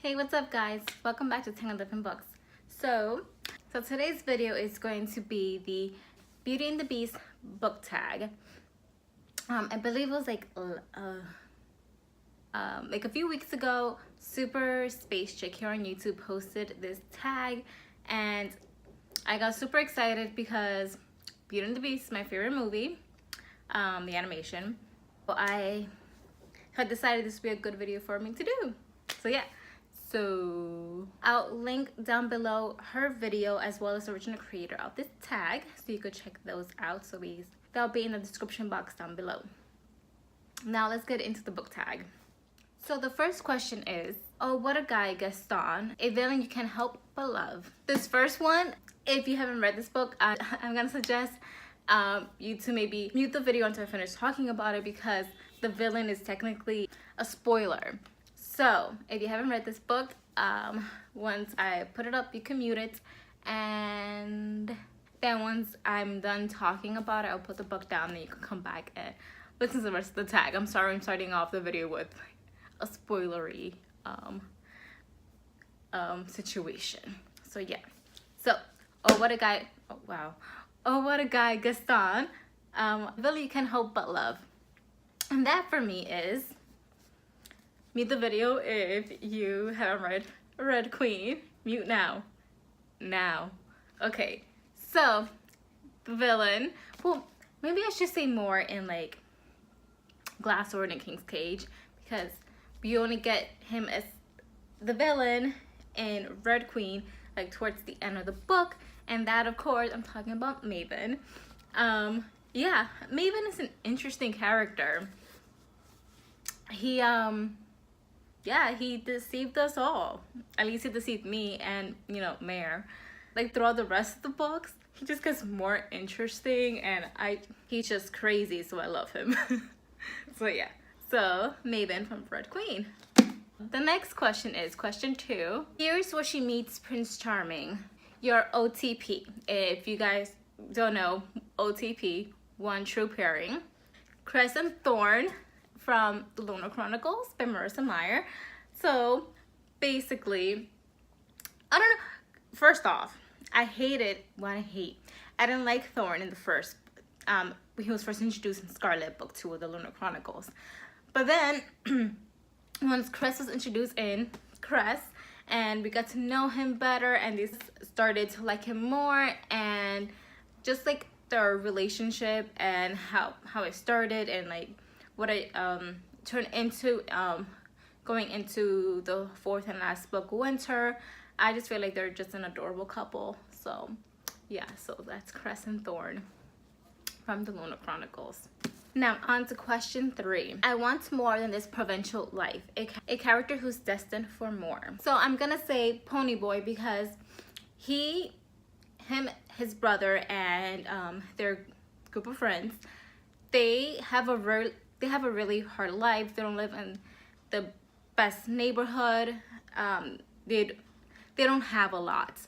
Hey, what's up guys? Welcome back to Tangled Books. So today's video is going to be the Beauty and the Beast book tag. I believe it was like a few weeks ago, Super Space Chick here on YouTube posted this tag, and I got super excited because Beauty and the Beast is my favorite movie, the animation. So I had decided this would be a good video for me to do. So yeah. So I'll link down below her video as well as the original creator of this tag, so you could check those out. So that'll be in the description box down below. Now let's get into the book tag. So the first question is, oh, what a guy, Gaston, a villain you can't help but love. This first one, if you haven't read this book, I'm gonna suggest you to maybe mute the video until I finish talking about it, because the villain is technically a spoiler. So if you haven't read this book, once I put it up, you can mute it, and then once I'm done talking about it, I'll put the book down and you can come back and listen to the rest of the tag. I'm sorry I'm starting off the video with a spoilery situation. So yeah. So, oh what a guy, oh wow. Oh what a guy, Gaston, villain you can't help but love. And that for me is, mute the video if you haven't read Red Queen. Mute now. Now. Okay, so the villain, well, maybe I should say more in like Glass Sword and King's Cage, because we only get him as the villain in Red Queen like towards the end of the book, and that of course I'm talking about Maven. Yeah, Maven is an interesting character. He deceived us all. At least he deceived me and, you know, Mare. Like throughout the rest of the books, he just gets more interesting, and he's just crazy, so I love him. So yeah. So Maven from Red Queen. The next question is question 2. Here's where she meets Prince Charming. Your OTP. If you guys don't know, OTP, One True Pairing. Cress and Thorn from The Lunar Chronicles by Marissa Meyer. So basically, I don't know. First off, I didn't like Thorn in the first, he was first introduced in Scarlet Book 2 of The Lunar Chronicles. But then, once Cress was introduced in Cress, and we got to know him better, and they started to like him more, and just like their relationship and how it started, and like what I turned into going into the 4th and last book, Winter. I just feel like they're just an adorable couple. So yeah, so that's Cress and Thorn from The Lunar Chronicles. Now on to question 3. I want more than this provincial life, a character who's destined for more. So I'm gonna say Ponyboy, because his brother and their group of friends, they have a really hard life. They don't live in the best neighborhood. They don't have a lot.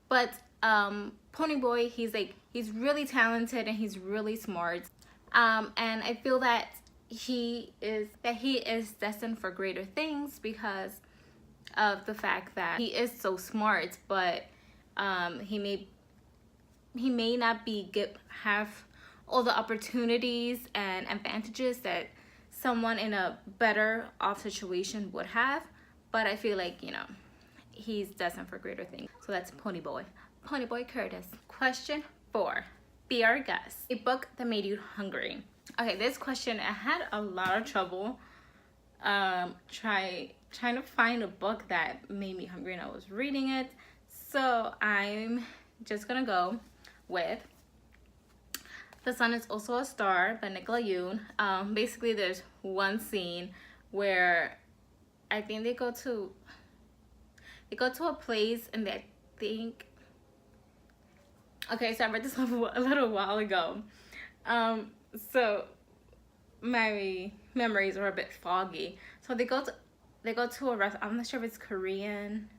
But Ponyboy, he's really talented and he's really smart. And I feel that he is destined for greater things because of the fact that he is so smart, but he may not have all the opportunities and advantages that someone in a better off situation would have, but I feel like, you know, he's destined for greater things. So that's Ponyboy Curtis. Question 4. Be Our Guest, a book that made you hungry. Okay, this question, I had a lot of trouble trying to find a book that made me hungry, and I was reading it, so I'm just gonna go with The Sun Is Also a Star by Nicola Yoon. Basically, there's one scene where I think they go to a place, and they think, okay, so I read this a little while ago, so my memories are a bit foggy. So they go to a restaurant. I'm not sure if it's Korean.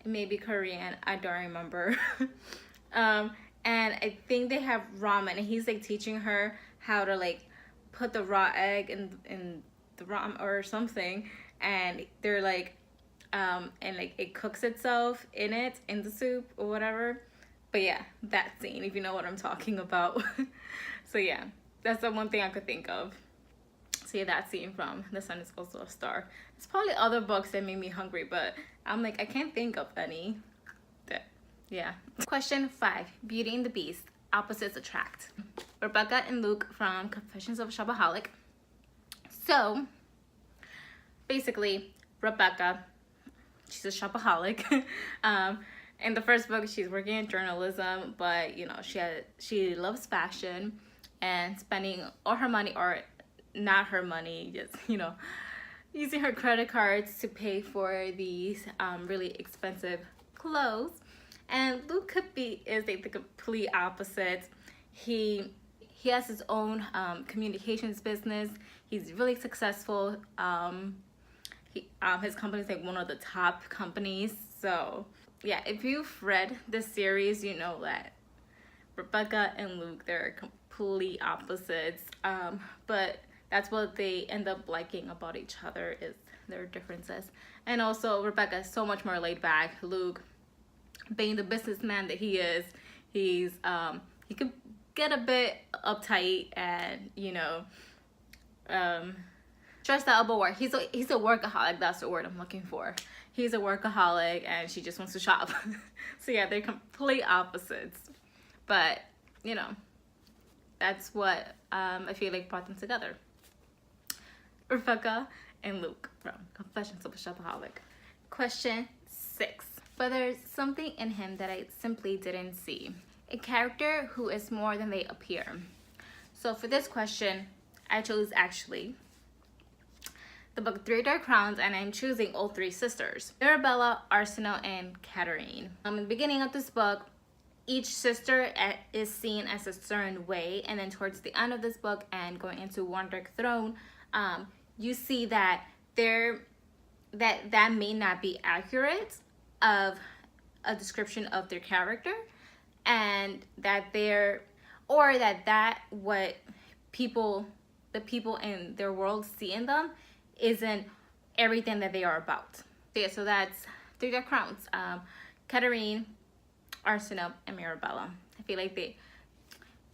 It may be Korean, I don't remember. And I think they have ramen, and he's like teaching her how to like put the raw egg in the ramen or something, and they're like and like it cooks itself in the soup or whatever. But yeah, that scene, if you know what I'm talking about. So yeah, that's the one thing I could think of. So yeah, that scene from The Sun Is Also a Star. There's probably other books that made me hungry, but I'm like, I can't think of any. Yeah. Question 5. Beauty and the Beast. Opposites attract. Rebecca and Luke from Confessions of a Shopaholic. So basically, Rebecca, she's a shopaholic. In the first book, she's working in journalism, but you know, she loves fashion and spending all her money, or not her money, just, you know, using her credit cards to pay for these really expensive clothes. And Luke is like the complete opposite. He has his own communications business. He's really successful. His company is like one of the top companies. So yeah, if you've read this series, you know that Rebecca and Luke, they're complete opposites. But that's what they end up liking about each other, is their differences. And also Rebecca is so much more laid back. Luke, being the businessman that he is, he could get a bit uptight and, you know, stressed out about work. He's a workaholic. That's the word I'm looking for. He's a workaholic, and she just wants to shop. So yeah, they're complete opposites. But you know, that's what I feel like brought them together. Rebecca and Luke from Confessions of a Shopaholic. Question 6. But there's something in him that I simply didn't see. A character who is more than they appear. So for this question, I chose actually the book Three Dark Crowns, and I'm choosing all three sisters: Arabella, Arsenal, and Katerine. In the beginning of this book, each sister is seen as a certain way, and then towards the end of this book and going into One Dark Throne, you see that that may not be accurate of a description of their character, and that what the people in their world see in them isn't everything that they are about. Yeah, so that's Three Dark Crowns. Katerine, Arsenal, and Mirabella. I feel like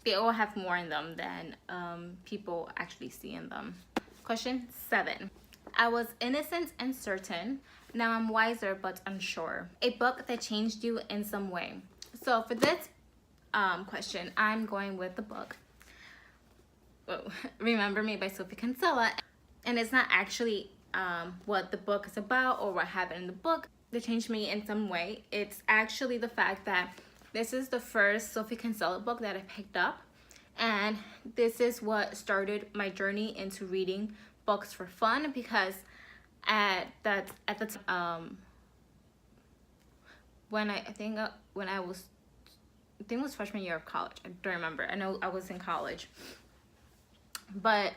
they all have more in them than people actually see in them. Question 7. I was innocent and certain. Now I'm wiser but unsure. A book that changed you in some way. So for this question, I'm going with the book Remember Me by Sophie Kinsella. And it's not actually what the book is about or what happened in the book that changed me in some way. It's actually the fact that this is the first Sophie Kinsella book that I picked up, and this is what started my journey into reading books for fun, because at the time when I think it was freshman year of college. I don't remember. I know I was in college, but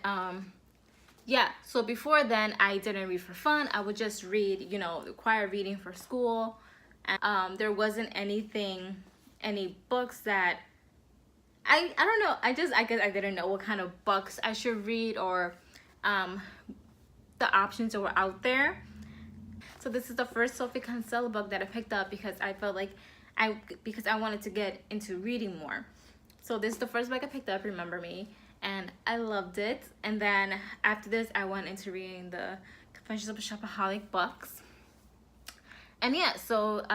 yeah, so before then I didn't read for fun. I would just read, you know, required reading for school, and there wasn't any books that I don't know, I guess I didn't know what kind of books I should read, or the options that were out there. So this is the first Sophie Kinsella book that I picked up because I felt like because I wanted to get into reading more. So this is the first book I picked up, Remember Me, and I loved it. And then after this, I went into reading the Confessions of a Shopaholic books. And yeah, so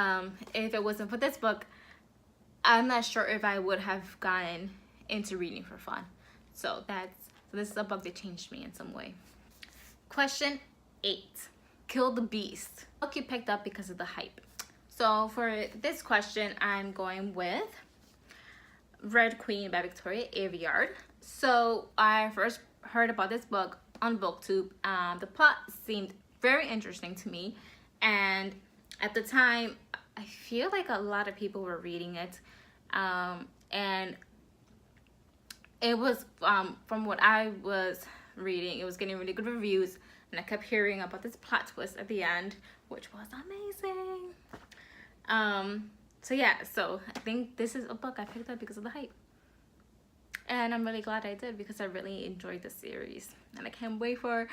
if it wasn't for this book, I'm not sure if I would have gotten into reading for fun. So this is a book that changed me in some way. Question 8. Kill the Beast. Book you picked up because of the hype. So for this question, I'm going with Red Queen by Victoria Aveyard. So I first heard about this book on BookTube. The plot seemed very interesting to me, and at the time, I feel like a lot of people were reading it, and it was from what I was reading, it was getting really good reviews, and I kept hearing about this plot twist at the end, which was amazing. So yeah, so I think this is a book I picked up because of the hype. And I'm really glad I did, because I really enjoyed the series. And I can't wait for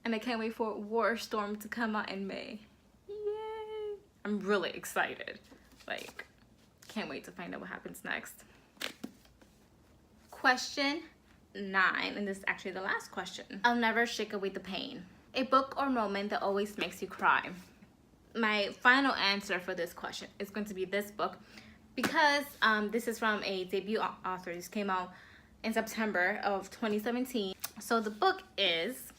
and I can't wait for War Storm to come out in May. Yay! I'm really excited. Like, can't wait to find out what happens next. Question 9, and this is actually the last question. I'll never shake away the pain. A book or moment that always makes you cry. My final answer for this question is going to be this book, because this is from a debut author. This came out in September of 2017. So the book is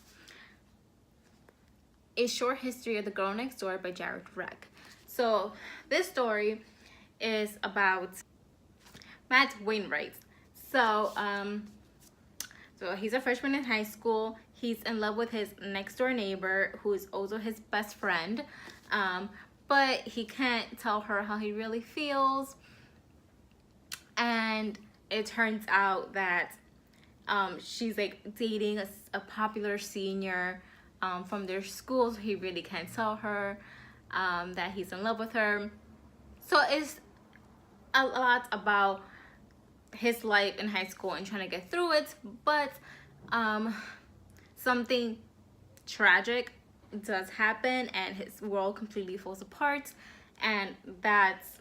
A Short History of the Girl Next Door by Yari. So this story is about Matt Wainwright. So so he's a freshman in high school. He's in love with his next door neighbor, who is also his best friend, but he can't tell her how he really feels. And it turns out that she's like dating a popular senior from their school, so he really can't tell her that he's in love with her. So it's a lot about his life in high school and trying to get through it, but something tragic does happen and his world completely falls apart, and that's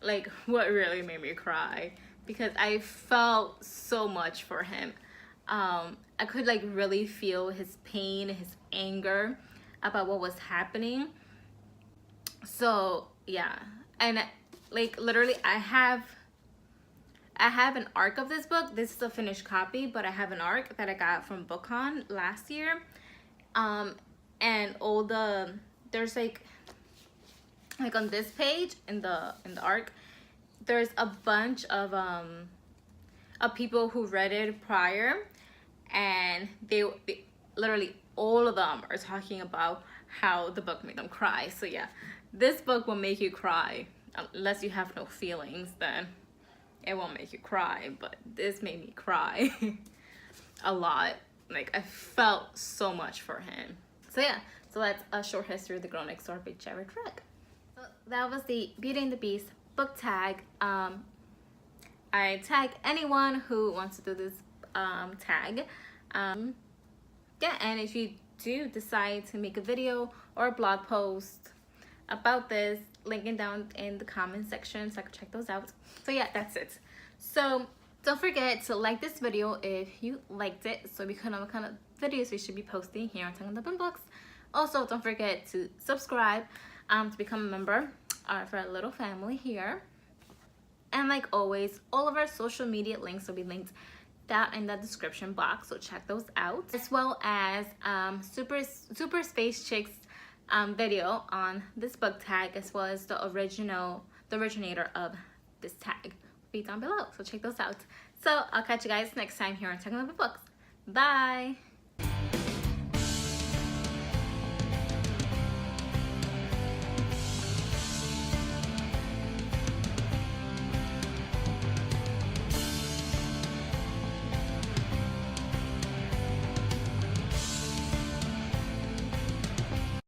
like what really made me cry, because I felt so much for him. I could like really feel his pain, his anger about what was happening. So yeah, and like literally I have an arc of this book. This is a finished copy, but I have an arc that I got from BookCon last year. And all there's like on this page in the arc, there's a bunch of people who read it prior, and they literally all of them are talking about how the book made them cry. So yeah, this book will make you cry. Unless you have no feelings, then it won't make you cry, but this made me cry a lot. Like, I felt so much for him. So yeah, so that's A Short History of the Girl Next Door by Yari. So that was the Beauty and the Beast book tag. I tag anyone who wants to do this tag. Yeah, and if you do decide to make a video or a blog post about this, linking down in the comment section so I can check those out. So yeah, that's it. So don't forget to like this video if you liked it, so we can know what kind of videos we should be posting here on Tangled Books. Also, don't forget to subscribe to become a member for a little family here. And like always, all of our social media links will be linked down in the description box, so check those out, as well as Super Space Chicks video on this book tag, as well as the originator of this tag will be down below, so check those out. So I'll catch you guys next time here on Tangled Books. Bye.